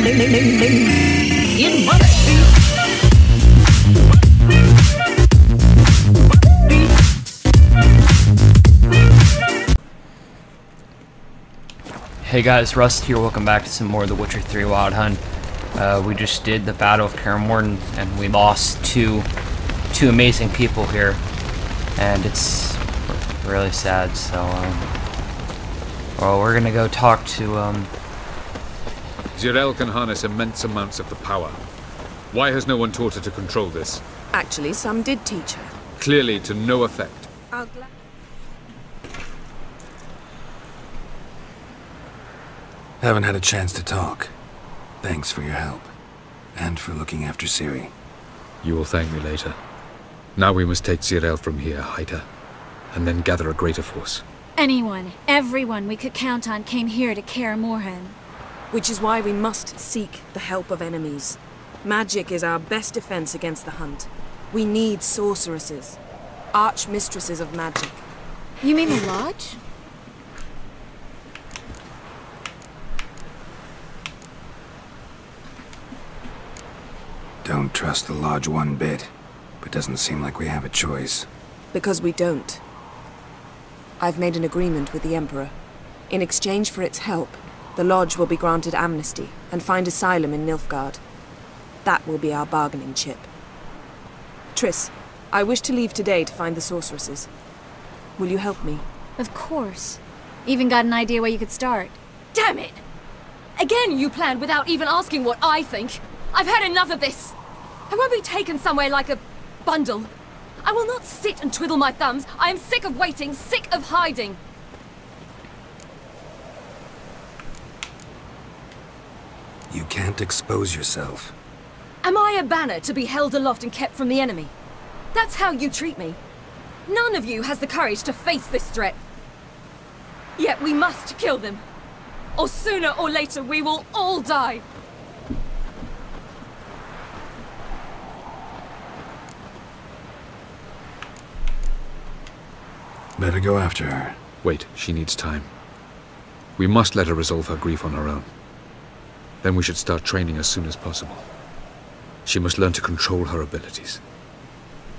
Hey guys, Rust here, welcome back to some more of the Witcher 3 Wild Hunt. We just did the Battle of Kaer Morhen, and we lost two amazing people here, and it's really sad, so, well, we're gonna go talk to, Geralt can harness immense amounts of the power. Why has no one taught her to control this? Actually, some did teach her. Clearly to no effect. Haven't had a chance to talk. Thanks for your help. And for looking after Ciri. You will thank me later. Now we must take Geralt from here, hide her, and then gather a greater force. Anyone, everyone we could count on came here to Kaer Morhen. Which is why we must seek the help of enemies. Magic is our best defense against the hunt. We need sorceresses. Archmistresses of magic. You mean the Lodge? Don't trust the Lodge one bit, but doesn't seem like we have a choice. Because we don't. I've made an agreement with the Emperor. In exchange for its help, the Lodge will be granted amnesty and find asylum in Nilfgaard. That will be our bargaining chip. Triss, I wish to leave today to find the sorceresses. Will you help me? Of course. Even got an idea where you could start. Damn it! Again you planned without even asking what I think. I've had enough of this. I won't be taken somewhere like a bundle. I will not sit and twiddle my thumbs. I am sick of waiting, sick of hiding. You can't expose yourself. Am I a banner to be held aloft and kept from the enemy? That's how you treat me. None of you has the courage to face this threat. Yet we must kill them. Or sooner or later we will all die. Better go after her. Wait, she needs time. We must let her resolve her grief on her own. Then we should start training as soon as possible. She must learn to control her abilities.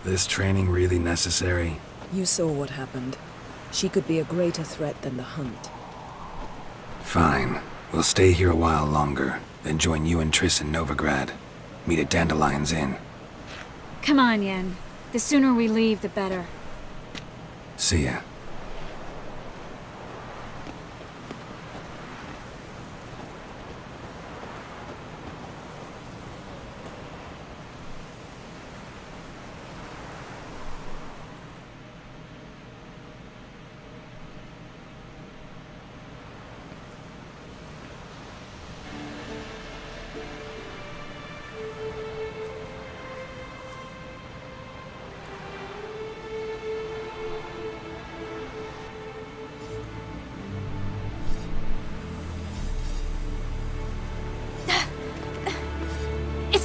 This training really necessary? You saw what happened. She could be a greater threat than the hunt. Fine. We'll stay here a while longer, then join you and Triss in Novigrad. Meet at Dandelion's Inn. Come on, Yen. The sooner we leave, the better. See ya.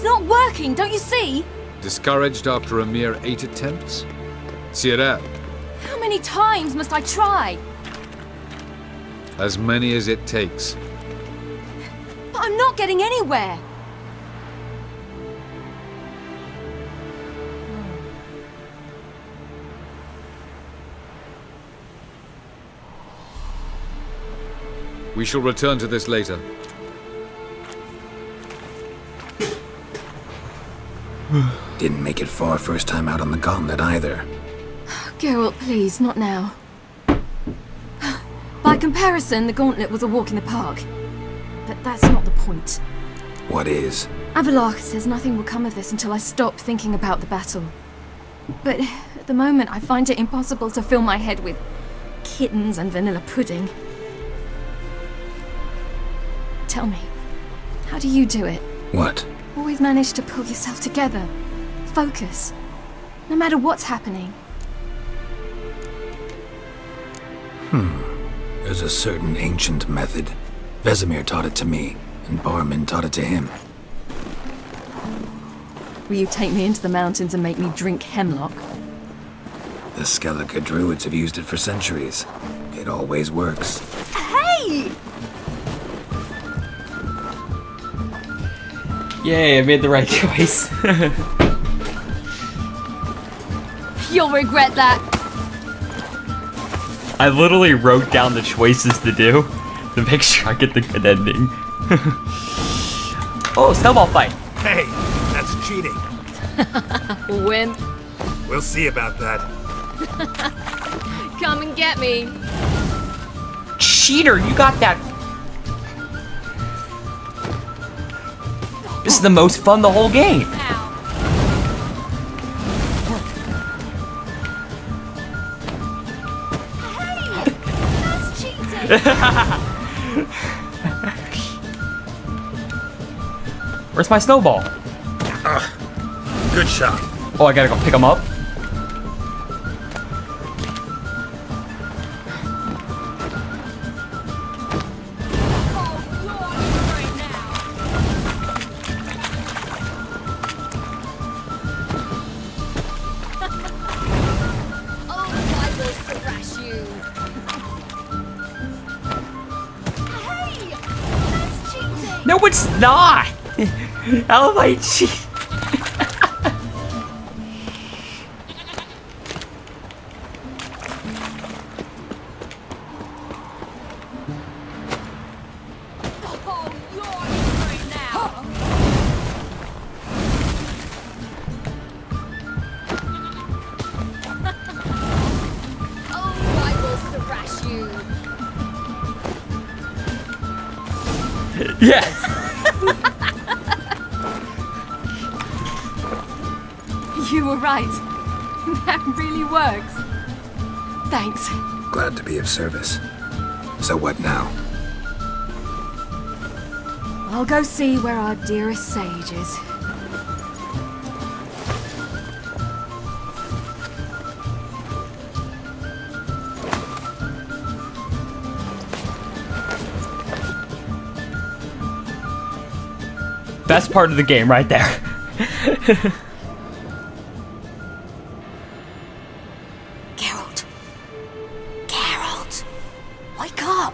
Not working, don't you see? Discouraged after a mere 8 attempts? Geralt. How many times must I try? As many as it takes. But I'm not getting anywhere. We shall return to this later. Didn't make it far first time out on the gauntlet either. Geralt, please, not now. By comparison, the gauntlet was a walk in the park. But that's not the point. What is? Avallac'h says nothing will come of this until I stop thinking about the battle. But at the moment, I find it impossible to fill my head with kittens and vanilla pudding. Tell me, how do you do it? What? Always manage to pull yourself together. Focus. No matter what's happening. There's a certain ancient method. Vesemir taught it to me, and Barman taught it to him. Will you take me into the mountains and make me drink hemlock? The Skellige druids have used it for centuries. It always works. Hey! Yay, I made the right choice. You'll regret that. I literally wrote down the choices to do to make sure I get the good ending. Oh, snowball fight. Hey, that's cheating. Wimp. We'll see about that. Come and get me. Cheater, you got that. This is the most fun the whole game. Where's my snowball? Good shot. Oh, I gotta go pick him up. No, it's not! How am I cheating? Yes! You were right. That really works. Thanks. Glad to be of service. So what now? I'll go see where our dearest sage is. Best part of the game right there. Geralt. Geralt! Wake up!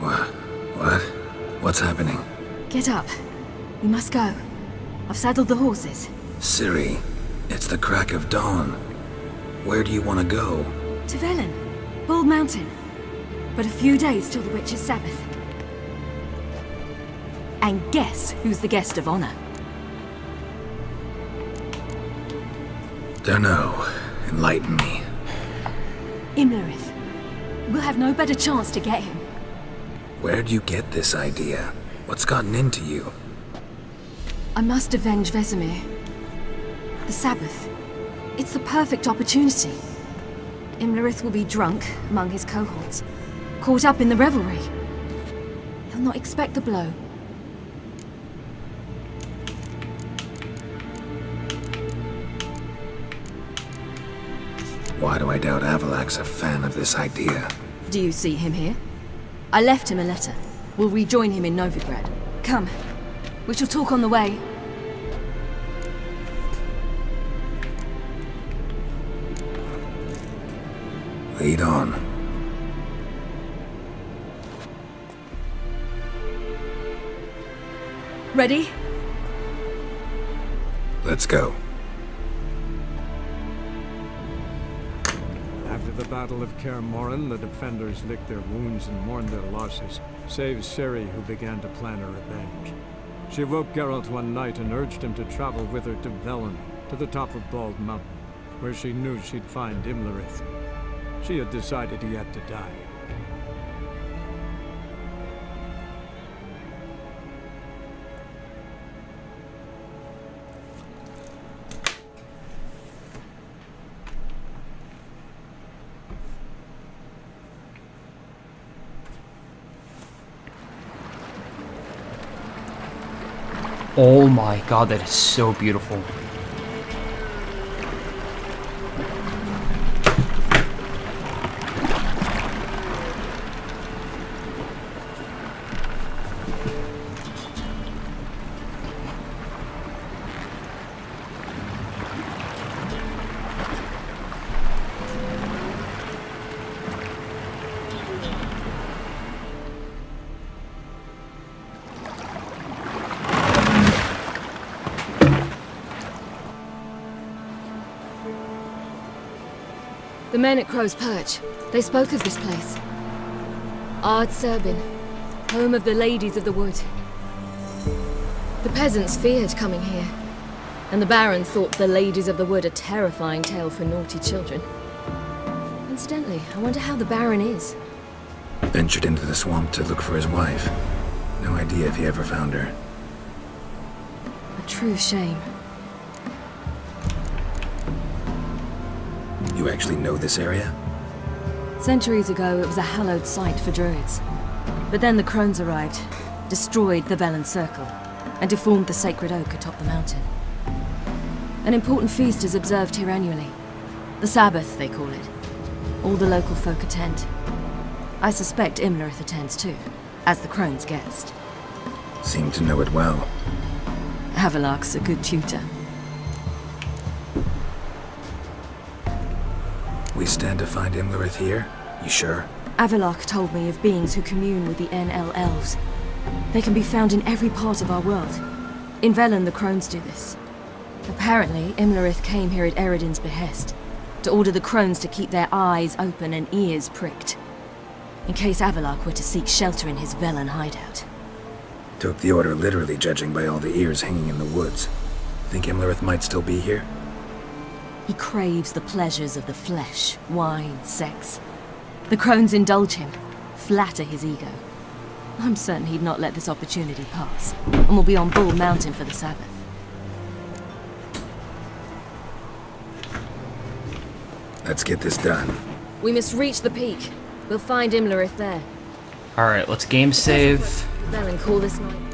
What? What's happening? Get up. We must go. I've saddled the horses. Ciri, it's the crack of dawn. Where do you want to go? To Velen. Bald Mountain. But a few days till the Witch's Sabbath. And guess who's the guest of honor? Dunno. Enlighten me. Imlerith. We'll have no better chance to get him. Where'd you get this idea? What's gotten into you? I must avenge Vesemir. The Sabbath. It's the perfect opportunity. Imlerith will be drunk among his cohorts, caught up in the revelry. He'll not expect the blow. Why do I doubt Avalak's a fan of this idea? Do you see him here? I left him a letter. We'll rejoin him in Novigrad. Come. We shall talk on the way. Lead on. Ready? Let's go. After the Battle of Kaer Morhen, the defenders licked their wounds and mourned their losses, save Ciri, who began to plan her revenge. She woke Geralt one night and urged him to travel with her to Velen, to the top of Bald Mountain, where she knew she'd find Imlerith. She had decided he had to die. Oh my god, that is so beautiful. The men at Crow's Perch, they spoke of this place. Ard Serbin, home of the Ladies of the Wood. The peasants feared coming here, and the Baron thought the Ladies of the Wood a terrifying tale for naughty children. Incidentally, I wonder how the Baron is. Ventured into the swamp to look for his wife. No idea if he ever found her. A true shame. You actually know this area? Centuries ago, it was a hallowed site for druids. But then the crones arrived, destroyed the Velen Circle, and deformed the sacred oak atop the mountain. An important feast is observed here annually. The Sabbath, they call it. All the local folk attend. I suspect Imlerith attends too, as the crone's guest. Seem to know it well. Havelark's a good tutor. We stand to find Imlerith here? You sure? Havelark told me of beings who commune with the NL elves. They can be found in every part of our world. In Velen, the crones do this. Apparently, Imlerith came here at Eredin's behest, to order the crones to keep their eyes open and ears pricked, in case Havelark were to seek shelter in his Velen hideout. Took the order literally, judging by all the ears hanging in the woods. Think Imlerith might still be here? He craves the pleasures of the flesh, wine, sex. The crones indulge him, flatter his ego. I'm certain he'd not let this opportunity pass, and will be on Bull Mountain for the Sabbath. Let's get this done. We must reach the peak. We'll find Imlerith there. Alright, let's game save. Velen call this night.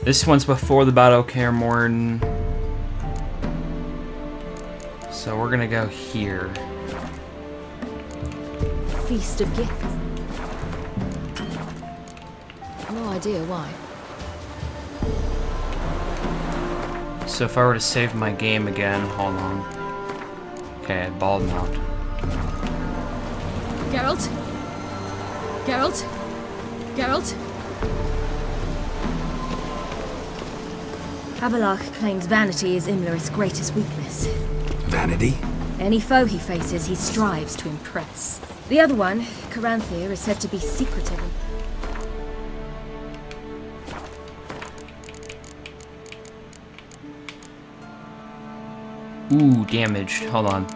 This one's before the Battle of Kaer Morhen. So we're gonna go here. Feast of Gifts. No idea why. So if I were to save my game again, hold on. Okay, Bald Mount. Geralt? Geralt? Geralt? Havelark claims vanity is Imlerith's greatest weakness. Vanity? Any foe he faces, he strives to impress. The other one, Caranthir, is said to be secretive. Ooh, damaged. Hold on.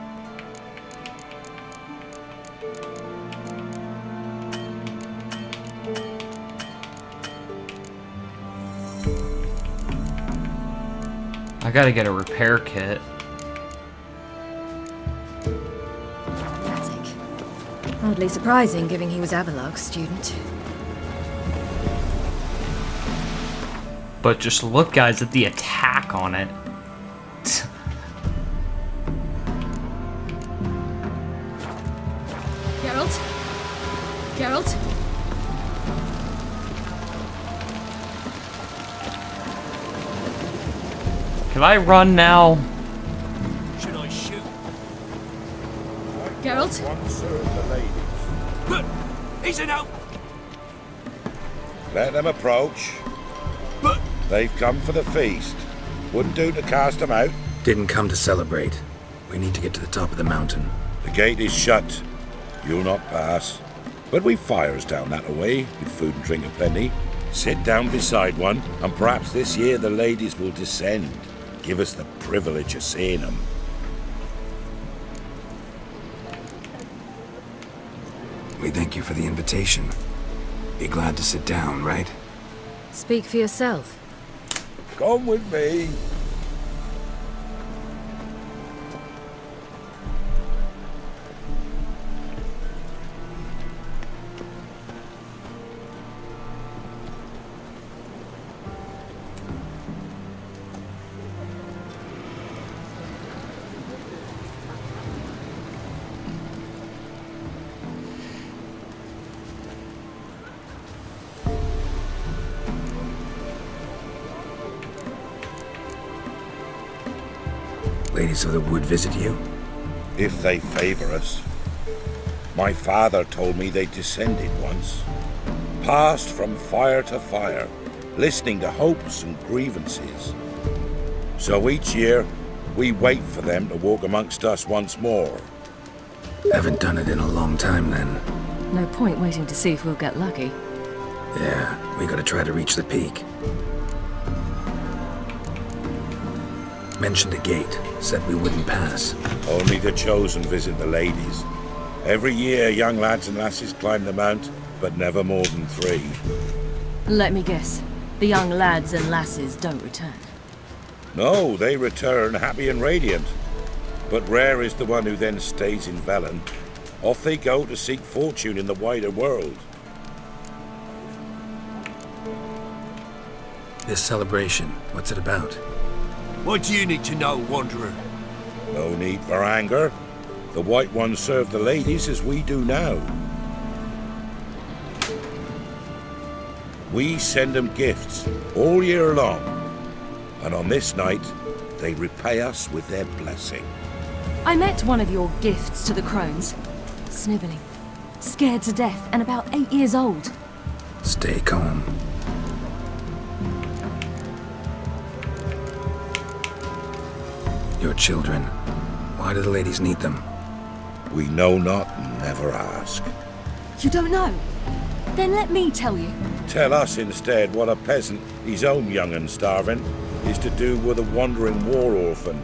I gotta get a repair kit. Classic. Hardly surprising, given he was Havelark's student. But just look, guys, at the attack on it. Geralt? Geralt? Can I run now? Should I shoot? Geralt? One serve the ladies. But he's an out. Let them approach. But they've come for the feast. Wouldn't do to cast them out. Didn't come to celebrate. We need to get to the top of the mountain. The gate is shut. You'll not pass. But we've fires down that way, with food and drink aplenty. Sit down beside one, and perhaps this year the ladies will descend. Give us the privilege of seeing them. We thank you for the invitation. Be glad to sit down, right? Speak for yourself. Come with me. Ladies of the Wood visit you? If they favor us. My father told me they descended once. Passed from fire to fire. listening to hopes and grievances. So each year, we wait for them to walk amongst us once more. Haven't done it in a long time then. No point waiting to see if we'll get lucky. Yeah, we gotta try to reach the peak. Mentioned a gate, said we wouldn't pass. Only the chosen visit the ladies. Every year, young lads and lasses climb the mount, but never more than 3. Let me guess. The young lads and lasses don't return. No, they return happy and radiant. But rare is the one who then stays in Velen. Off they go to seek fortune in the wider world. This celebration, what's it about? What do you need to know, Wanderer? No need for anger. The White Ones serve the ladies as we do now. We send them gifts all year long. And on this night, they repay us with their blessing. I met one of your gifts to the crones. Snivelling. Scared to death and about 8 years old. Stay calm. Your children. Why do the ladies need them? We know not and never ask. You don't know? Then let me tell you. Tell us instead what a peasant, his own young and starving, is to do with a wandering war orphan.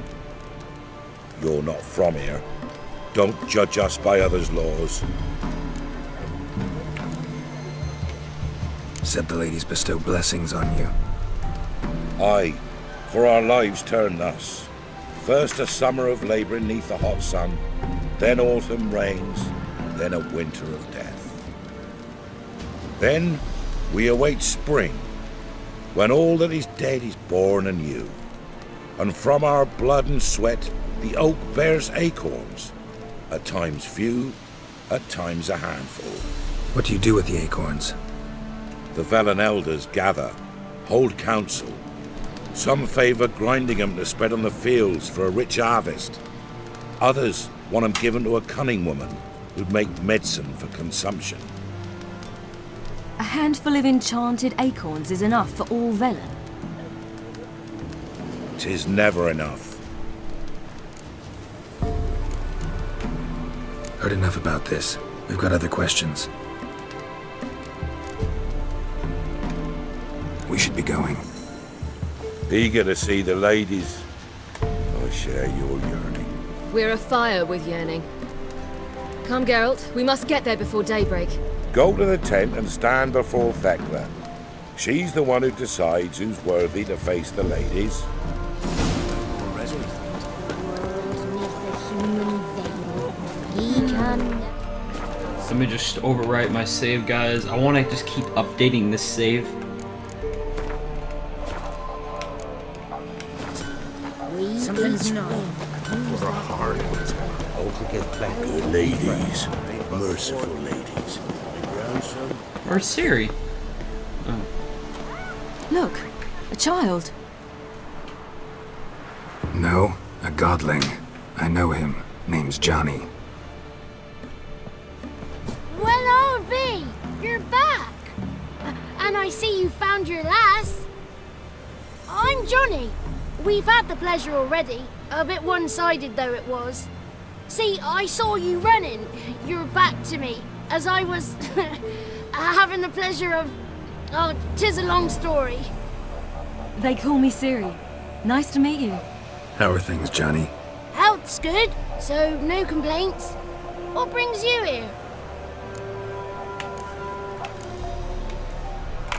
You're not from here. Don't judge us by others' laws. Said the ladies bestow blessings on you. Aye, for our lives turn thus. First a summer of labouring neath the hot sun, then autumn rains, then a winter of death. Then we await spring, when all that is dead is born anew. And from our blood and sweat the oak bears acorns, at times few, at times a handful. What do you do with the acorns? The Velen elders gather, hold council. Some favour grinding them to spread on the fields for a rich harvest. Others want them given to a cunning woman who'd make medicine for consumption. A handful of enchanted acorns is enough for all Velen. 'Tis never enough. Heard enough about this. We've got other questions. We should be going. Eager to see the ladies. I share your yearning. We're afire with yearning. Come, Geralt. We must get there before daybreak. Go to the tent and stand before Thekla. She's the one who decides who's worthy to face the ladies. Let me just overwrite my save, guys. I want to just keep updating this save. Good ladies, merciful ladies. Or Siri. Oh. Look, a child. No, a godling. I know him. Name's Johnny. Well, old B, you're back. And I see you found your lass. I'm Johnny. We've had the pleasure already. A bit one-sided though it was. See, I saw you running, your back to me, as I was having the pleasure of... Oh, 'tis a long story. They call me Siri. Nice to meet you. How are things, Johnny? Health's good, so no complaints. What brings you here?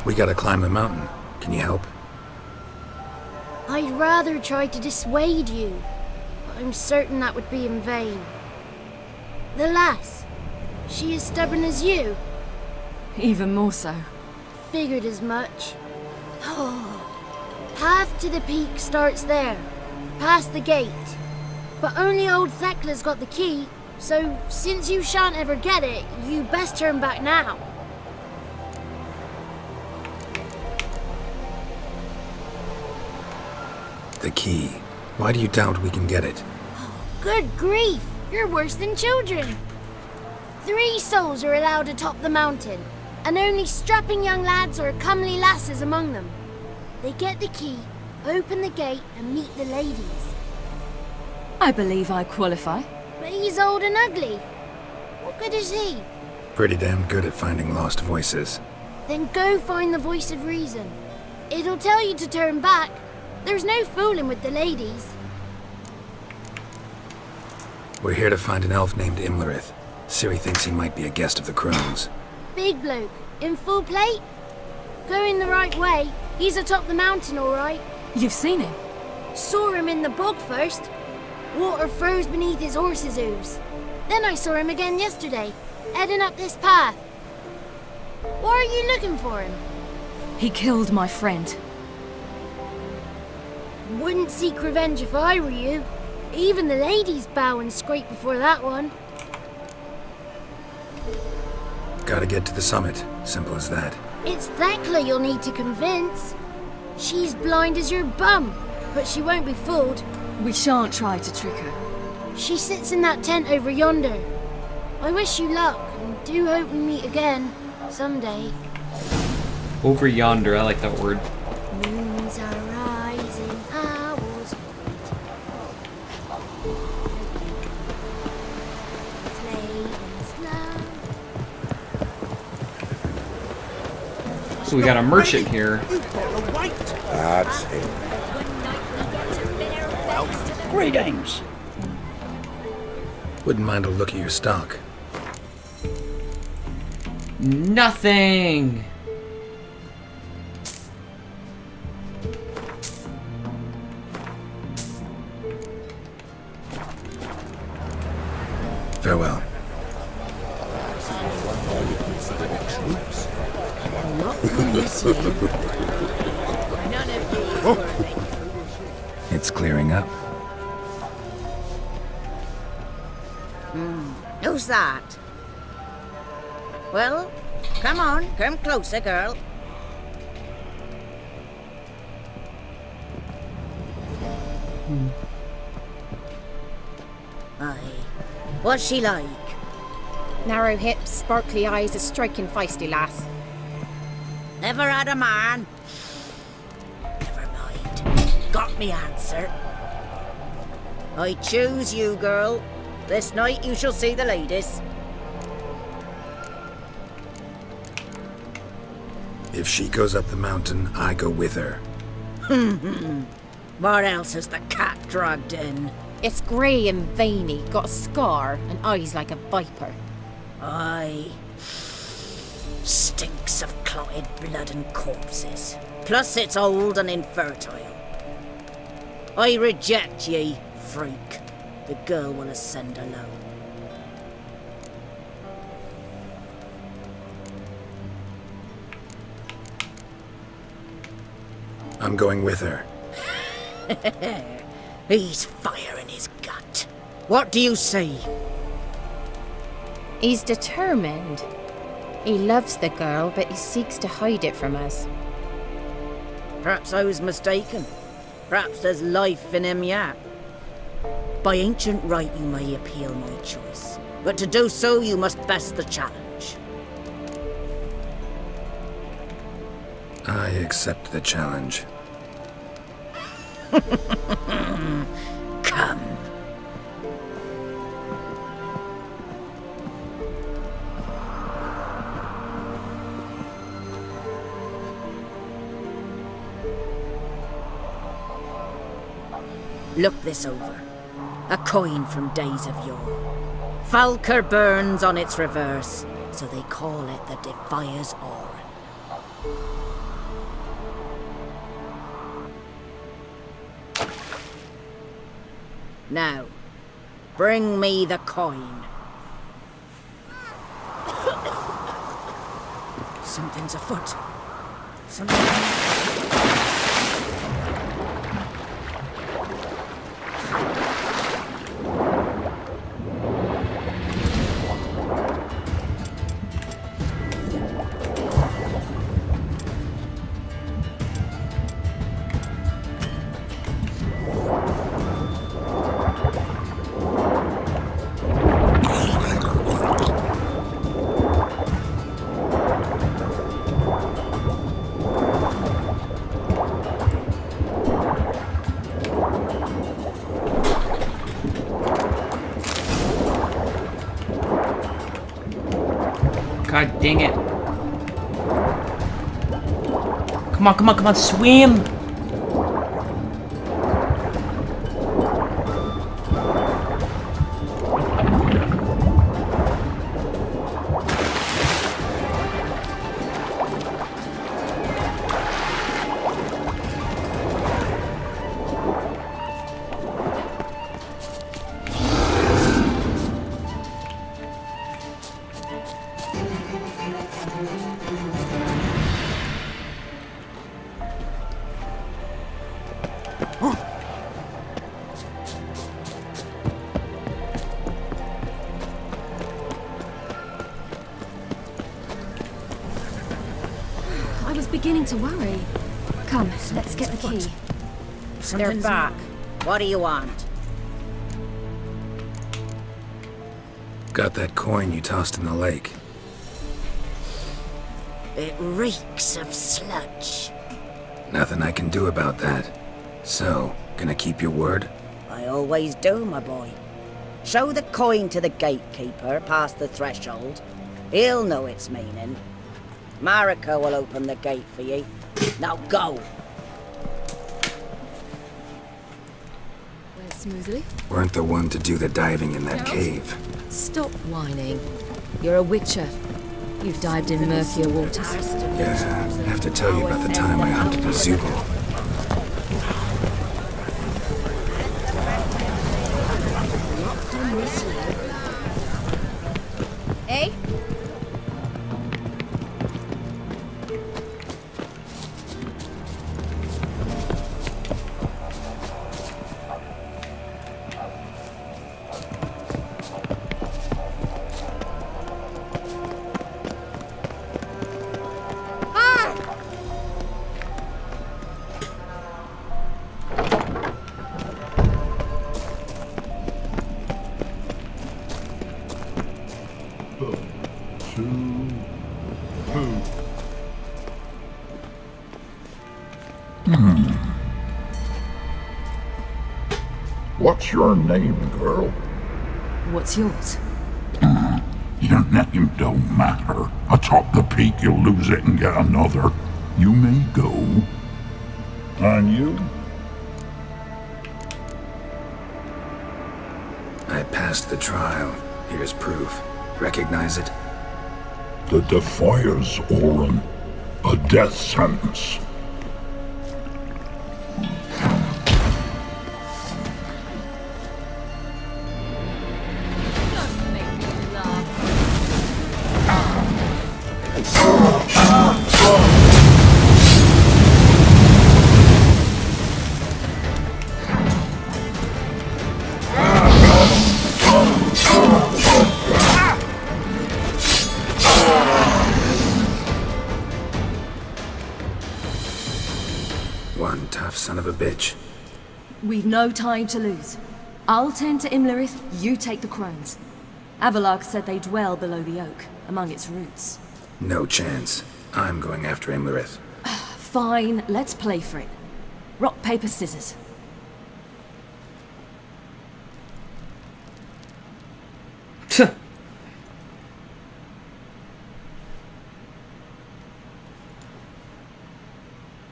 We gotta climb the mountain. Can you help? I'd rather try to dissuade you. I'm certain that would be in vain. The lass, she as stubborn as you? Even more so. Figured as much. Path to the peak starts there, past the gate. But only old Thekla's got the key, so since you shan't ever get it, you best turn back now. The key. Why do you doubt we can get it? Good grief! You're worse than children! 3 souls are allowed atop the mountain, and only strapping young lads or comely lasses among them. They get the key, open the gate, and meet the ladies. I believe I qualify. But he's old and ugly. What good is he? Pretty damn good at finding lost voices. Then go find the voice of reason. It'll tell you to turn back. There's no fooling with the ladies. We're here to find an elf named Imlerith. Ciri thinks he might be a guest of the crones. Big bloke, in full plate? Going the right way. He's atop the mountain, all right. You've seen him? Saw him in the bog first. Water froze beneath his horse's hooves. Then I saw him again yesterday, heading up this path. Why are you looking for him? He killed my friend. Wouldn't seek revenge if I were you. Even the ladies bow and scrape before that one. Gotta get to the summit. Simple as that. It's Thekla you'll need to convince. She's blind as your bum, but she won't be fooled. We shan't try to trick her. She sits in that tent over yonder. I wish you luck, and do hope we meet again, someday. Over yonder, I like that word. Moons are rising, owls So we got a merchant here. That's it. Greetings. Wouldn't mind a look at your stock. Nothing. Farewell. It's clearing up. Who's that? Well, come on, come closer, girl. Aye. What's she like? Narrow hips, sparkly eyes, a striking feisty lass. Never had a man. Never mind. Got me answer. I choose you, girl. This night you shall see the ladies. If she goes up the mountain, I go with her. What else has the cat dragged in? It's grey and veiny, got a scar, and eyes like a viper. Aye. Stinks of clotted blood and corpses. Plus it's old and infertile. I reject ye, freak. The girl will ascend alone. I'm going with her. He's fire in his gut. What do you say? He's determined. He loves the girl, but he seeks to hide it from us. Perhaps I was mistaken. Perhaps there's life in him yet. By ancient right you may appeal my choice, but to do so you must best the challenge. I accept the challenge. Come. Look this over. A coin from days of yore. Falker burns on its reverse, so they call it the Defier's Oran. Now, bring me the coin. Something's afoot. God dang it. Come on, come on, come on, swim! I was beginning to worry. Come, let's get the key. They're back. What do you want? Got that coin you tossed in the lake. It reeks of sludge. Nothing I can do about that. So, gonna keep your word? I always do, my boy. Show the coin to the gatekeeper past the threshold. He'll know its meaning. Marika will open the gate for you. Now go! Went smoothly. Weren't the one to do the diving in that cave. Stop whining. You're a witcher. You've dived in murkier waters. Yeah, I have to tell you about the time I hunted a Zoogle. Eh? What's your name, girl? What's yours? Your name don't matter. Atop the peak, you'll lose it and get another. You may go. And you? I passed the trial. Here's proof. Recognize it? The Defier's Orin. A death sentence. One tough son of a bitch. We've no time to lose. I'll tend to Imlerith, you take the crones. Avalark said they dwell below the oak, among its roots. No chance. I'm going after Imlerith. Fine, let's play for it. Rock, paper, scissors.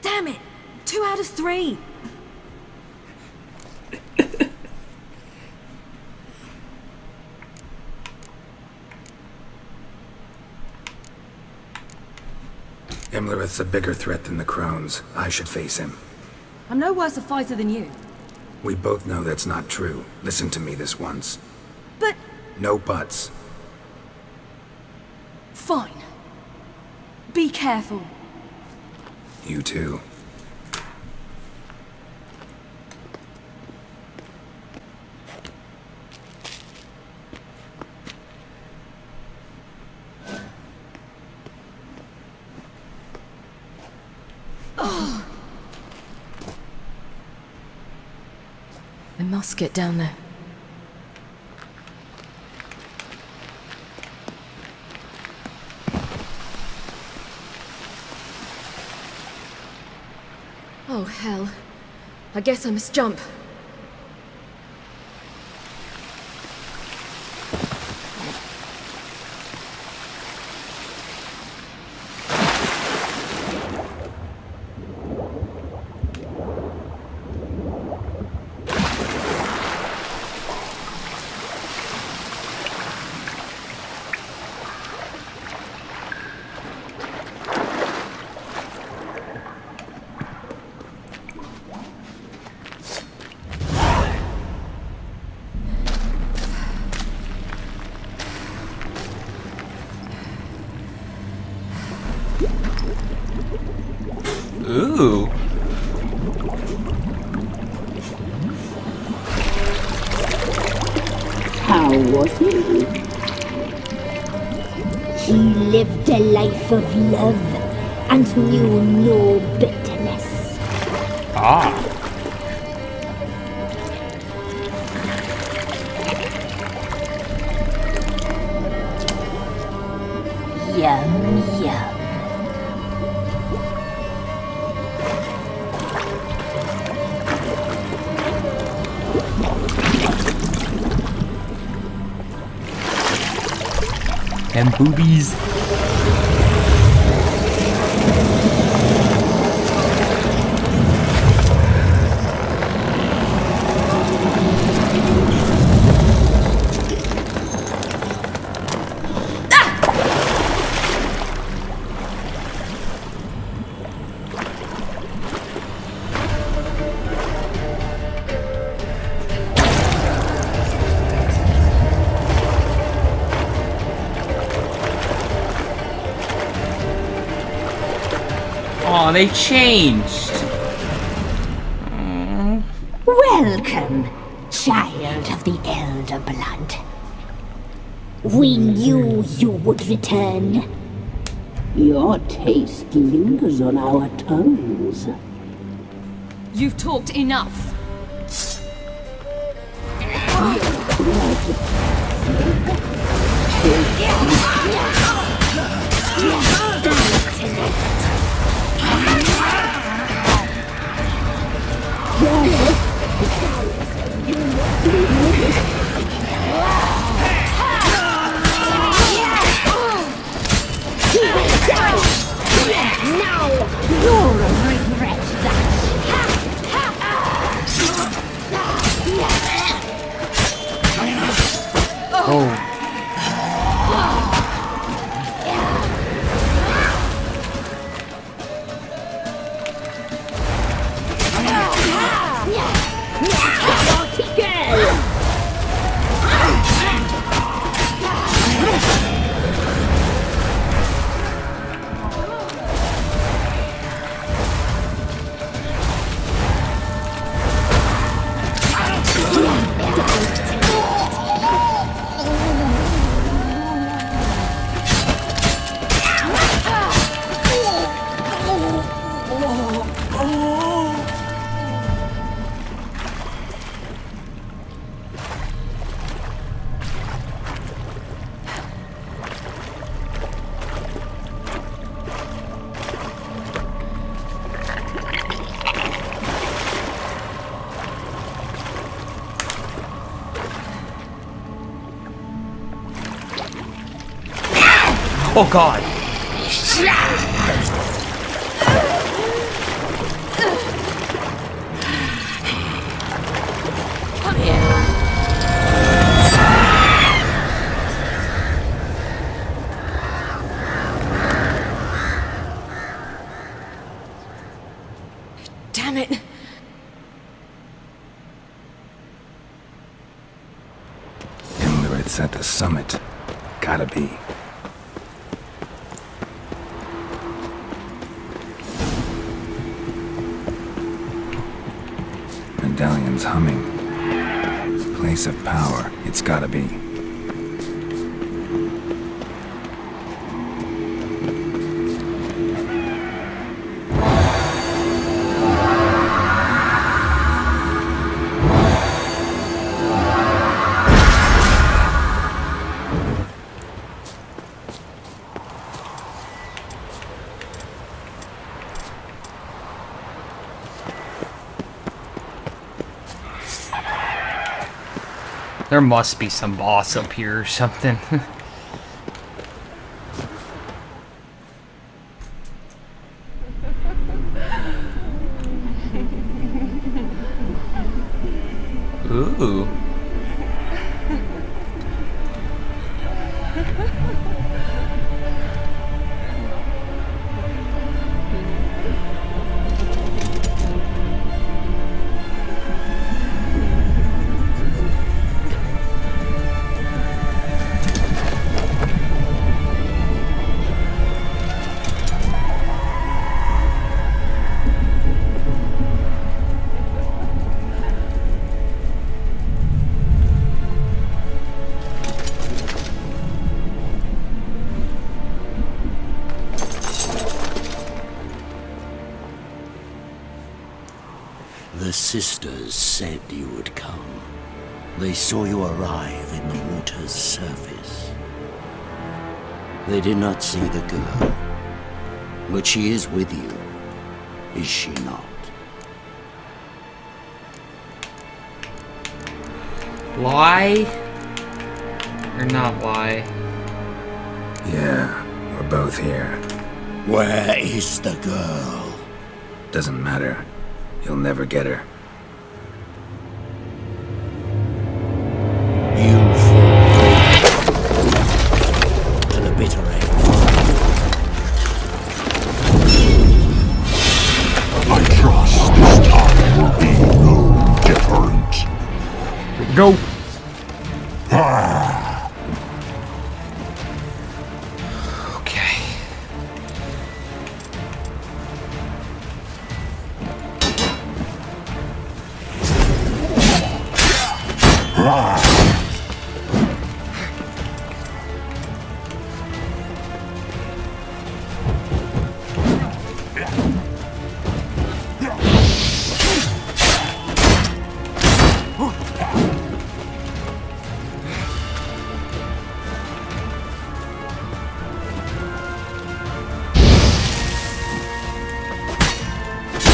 Damn it! 2 out of 3! Imlerith's a bigger threat than the crones. I should face him. I'm no worse a fighter than you. We both know that's not true. Listen to me this once. But... No buts. Fine. Be careful. You too. I must get down there. Oh, hell. I guess I must jump. Ooh. How was he? He lived a life of love and knew no bitterness. Ah. Yum, yum. And boobies. Oh, they changed. Welcome, child of the Elder Blood. We knew you would return. Your taste lingers on our tongues. You've talked enough. Now you'll regret that. Oh. Oh God. Come here. Damn it. Imlerith's at the summit. Gotta be. Medallion's humming. Place of power. It's gotta be. There must be some boss up here or something. Ooh. sisters said you would come. They saw you arrive in the water's surface. They did not see the girl, but she is with you, is she not? Lie? Or not lie? Yeah, we're both here. Where is the girl? Doesn't matter. You'll never get her. You fall to the bitter end. I trust this time will be no different. Here we go. Okay.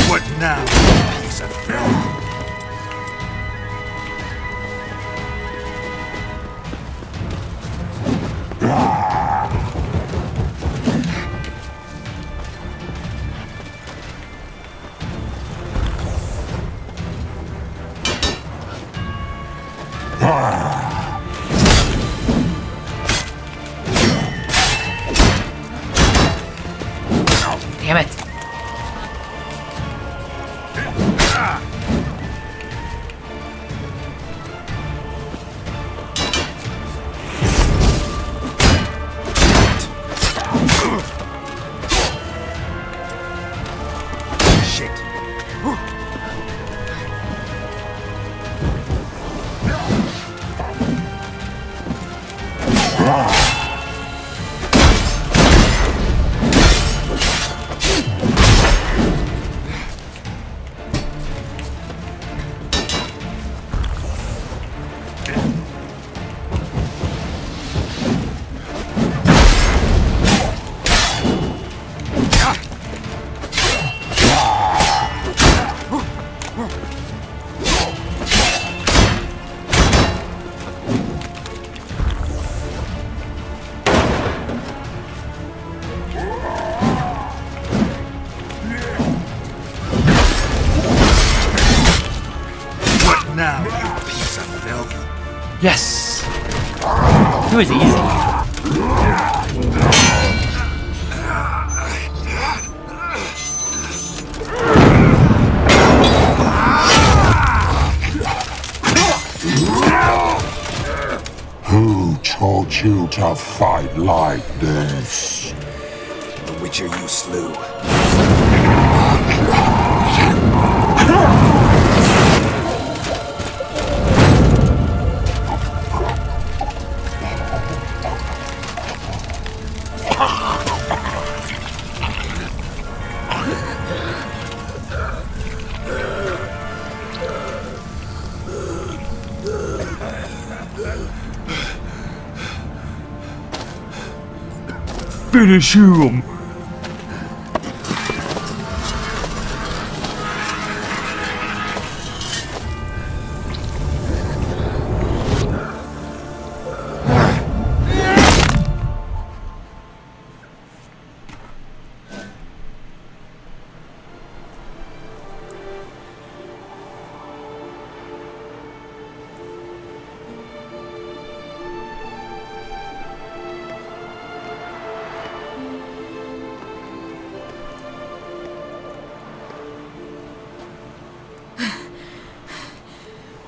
What now, piece of filth? Damn it. Now, you piece of filth. Yes. It was easy. Who taught you to fight like this? The Witcher you slew. Finish him!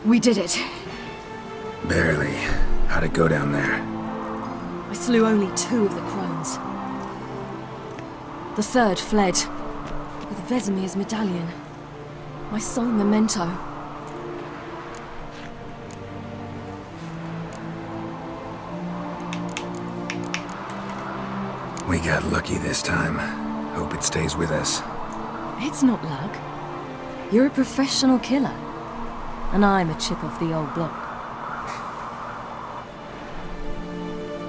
We did it. Barely. How'd it go down there? I slew only 2 of the crones. The 3rd fled, with Vesemir's medallion. My sole memento. We got lucky this time. Hope it stays with us. It's not luck. You're a professional killer, and I'm a chip off the old block.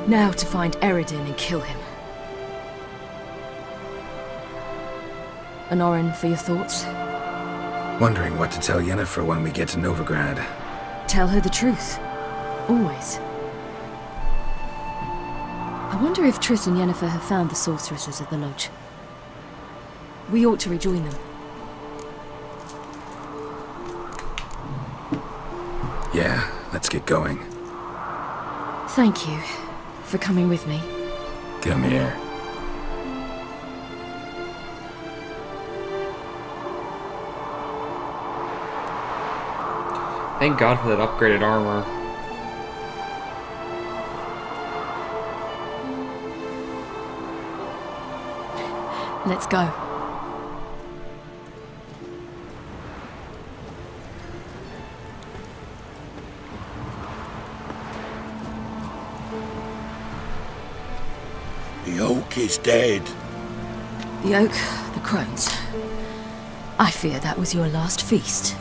Now to find Eredin and kill him. Anorin, for your thoughts? Wondering what to tell Yennefer when we get to Novigrad. Tell her the truth. Always. I wonder if Triss and Yennefer have found the sorceresses at the lodge. We ought to rejoin them. Yeah, let's get going. Thank you for coming with me. Come here. Thank God for that upgraded armor. Let's go. The oak is dead. The oak, the crones. I fear that was your last feast.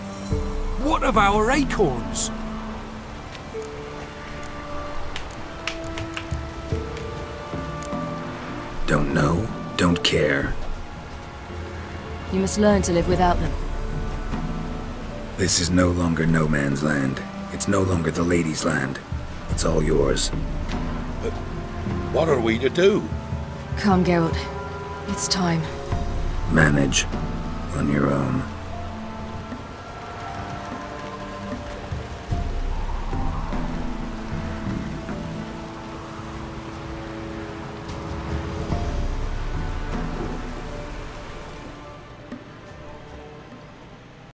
What of our acorns? Don't know, don't care. You must learn to live without them. This is no longer no man's land. It's no longer the lady's land. It's all yours. But what are we to do? Come, Geralt. It's time. Manage on your own.